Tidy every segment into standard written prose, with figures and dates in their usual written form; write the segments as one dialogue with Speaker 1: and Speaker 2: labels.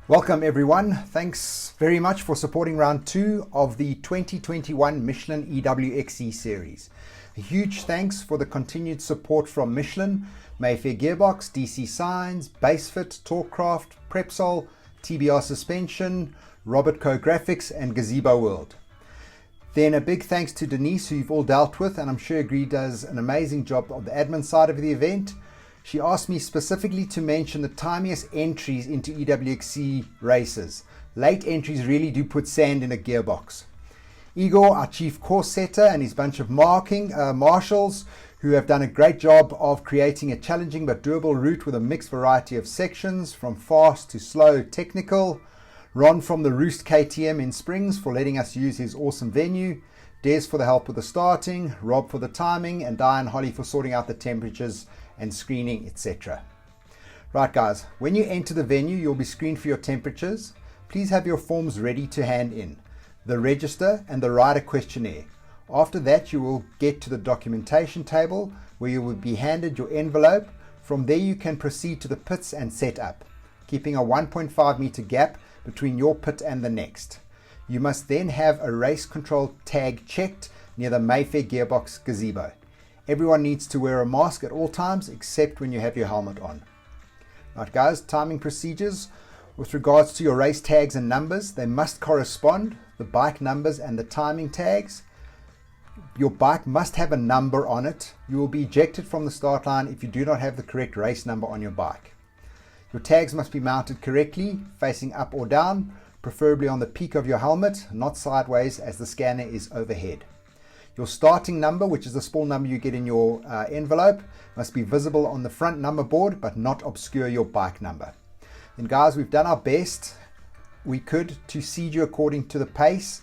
Speaker 1: Welcome everyone. Thanks very much for supporting round 2 of the 2021 Michelin EWXC series. A huge thanks for the continued support from Michelin, Mayfair Gearbox, DC Signs, Basefit, Torquecraft, Prepsol, TBR Suspension, Robert Co Graphics and Gazebo World. Then a big thanks to Denise, who you've all dealt with, and I'm sure Agree does an amazing job of the admin side of the event. She asked me specifically to mention the timiest entries into EWXC races. Late entries really do put sand in a gearbox. Igor, our chief course setter, and his bunch of marshals, who have done a great job of creating a challenging but doable route with a mixed variety of sections, from fast to slow technical. Ron from the Roost KTM in Springs for letting us use his awesome venue. Des for the help with the starting, Rob for the timing, and Diane Holly for sorting out the temperatures and screening, etc. Right guys, when you enter the venue, you'll be screened for your temperatures. Please have your forms ready to hand in, the register and the rider questionnaire. After that, you will get to the documentation table where you will be handed your envelope. From there, you can proceed to the pits and set up, keeping a 1.5 meter gap between your pit and the next. You must then have a race control tag checked near the Mayfair Gearbox gazebo. Everyone needs to wear a mask at all times except when you have your helmet on. Right guys, timing procedures. With regards to your race tags and numbers, they must correspond, the bike numbers and the timing tags. Your bike must have a number on it. You will be ejected from the start line if you do not have the correct race number on your bike. Your tags must be mounted correctly, facing up or down, preferably on the peak of your helmet, not sideways as the scanner is overhead. Your starting number, which is the small number you get in your envelope, must be visible on the front number board but not obscure your bike number. And guys, we've done our best we could to seed you according to the pace,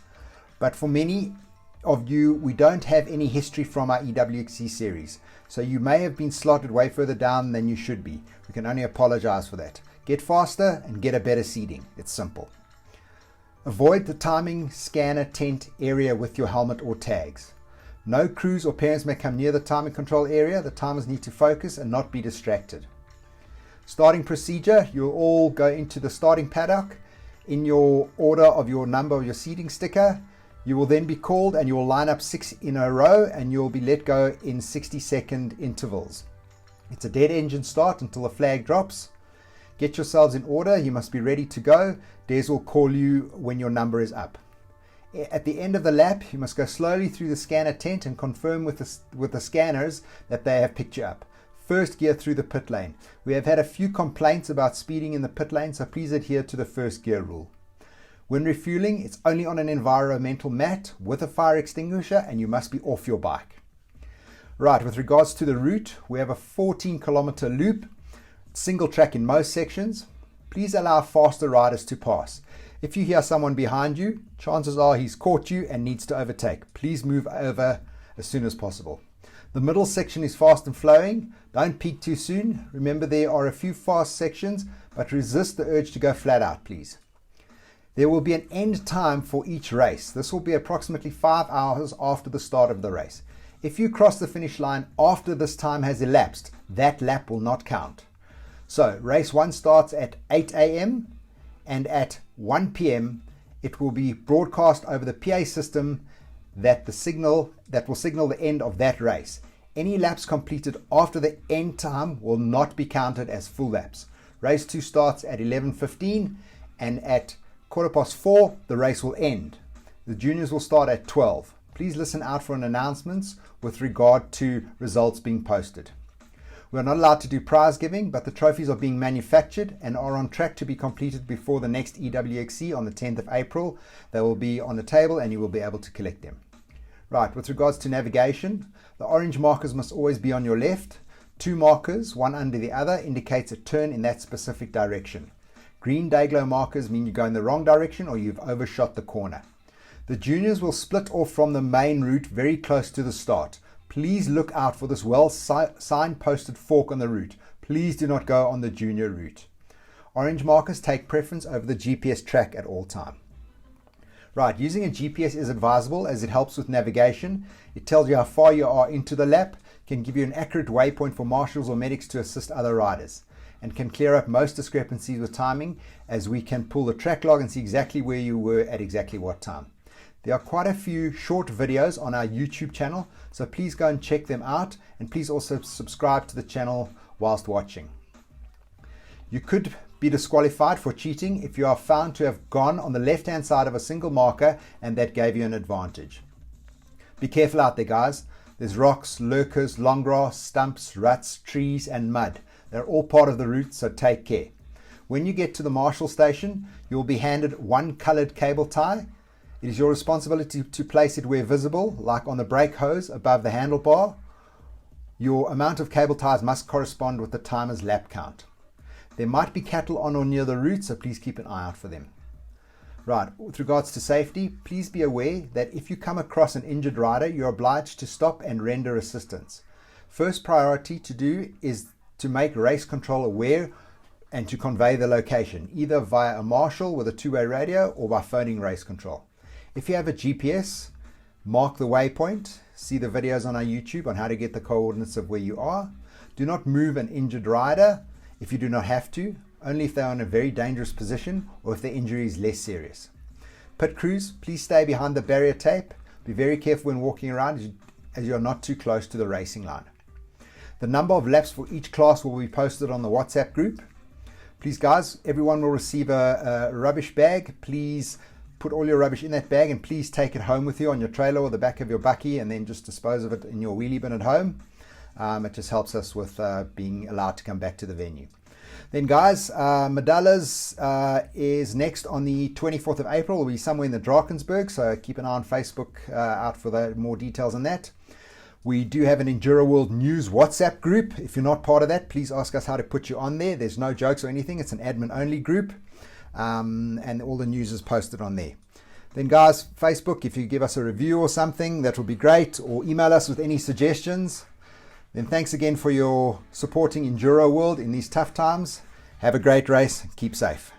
Speaker 1: but for many of you, we don't have any history from our EWXC series. So you may have been slotted way further down than you should be. We can only apologize for that. Get faster and get a better seeding. It's simple. Avoid the timing scanner tent area with your helmet or tags. No crews or parents may come near the timing control area. The timers need to focus and not be distracted. Starting procedure, you'll all go into the starting paddock in your order of your number of your seating sticker. You will then be called and you will line up 6 in a row and you'll be let go in 60-second intervals. It's a dead engine start until the flag drops. Get yourselves in order. You must be ready to go. Des will call you when your number is up. At the end of the lap, you must go slowly through the scanner tent and confirm with the scanners that they have picked you up. First gear through the pit lane. We have had a few complaints about speeding in the pit lane, so please adhere to the first gear rule. When refueling, it's only on an environmental mat with a fire extinguisher and you must be off your bike. Right, with regards to the route, we have a 14-kilometer loop, single track in most sections. Please allow faster riders to pass. If you hear someone behind you, chances are he's caught you and needs to overtake. Please move over as soon as possible. The middle section is fast and flowing. Don't peak too soon. Remember, there are a few fast sections, but resist the urge to go flat out, please. There will be an end time for each race. This will be approximately 5 hours after the start of the race. If you cross the finish line after this time has elapsed, that lap will not count. So race 1 starts at 8 a.m. and at 1 p.m. it will be broadcast over the PA system that will signal the end of that race. Any laps completed after the end time will not be counted as full laps. Race 2 starts at 11:15 and at 4:15 the race will end. The juniors will start at 12. Please listen out for announcements with regard to results being posted. We are not allowed to do prize giving, but the trophies are being manufactured and are on track to be completed before the next EWXC on the 10th of April. They will be on the table and you will be able to collect them. Right, with regards to navigation, the orange markers must always be on your left. 2 markers, one under the other, indicates a turn in that specific direction. Green day-glow markers mean you go in the wrong direction or you've overshot the corner. The juniors will split off from the main route very close to the start. Please look out for this well signposted fork on the route. Please do not go on the junior route. Orange markers take preference over the GPS track at all time. Right, using a GPS is advisable as it helps with navigation. It tells you how far you are into the lap, can give you an accurate waypoint for marshals or medics to assist other riders. and can clear up most discrepancies with timing, as we can pull the track log and see exactly where you were at exactly what time. There are quite a few short videos on our YouTube channel, so please go and check them out, and please also subscribe to the channel whilst watching. You could be disqualified for cheating if you are found to have gone on the left hand side of a single marker and that gave you an advantage. Be careful out there, guys. There's rocks, lurkers, long grass, stumps, ruts, trees and mud. They're all part of the route, so take care. When you get to the marshal station, you'll be handed one coloured cable tie. It is your responsibility to place it where visible, like on the brake hose above the handlebar. Your amount of cable ties must correspond with the timer's lap count. There might be cattle on or near the route, so please keep an eye out for them. Right, with regards to safety, please be aware that if you come across an injured rider, you're obliged to stop and render assistance. First priority to do is to make race control aware and to convey the location, either via a marshal with a two-way radio or by phoning race control. If you have a GPS, mark the waypoint. See the videos on our YouTube on how to get the coordinates of where you are. Do not move an injured rider if you do not have to, only if they are in a very dangerous position or if their injury is less serious. Pit crews, please stay behind the barrier tape. Be very careful when walking around as you are not too close to the racing line. The number of laps for each class will be posted on the WhatsApp group. Please guys, everyone will receive a rubbish bag. Please put all your rubbish in that bag and please take it home with you on your trailer or the back of your bakkie and then just dispose of it in your wheelie bin at home. It just helps us with being allowed to come back to the venue. Then guys, Medalas is next on the 24th of April. We'll be somewhere in the Drakensberg, so keep an eye on Facebook out for more details on that. We do have an Enduro World News WhatsApp group. If you're not part of that, please ask us how to put you on there. There's no jokes or anything. It's an admin only group, and all the news is posted on there. Then guys, Facebook, if you give us a review or something, that will be great, or email us with any suggestions. Then thanks again for your supporting Enduro World in these tough times. Have a great race. Keep safe.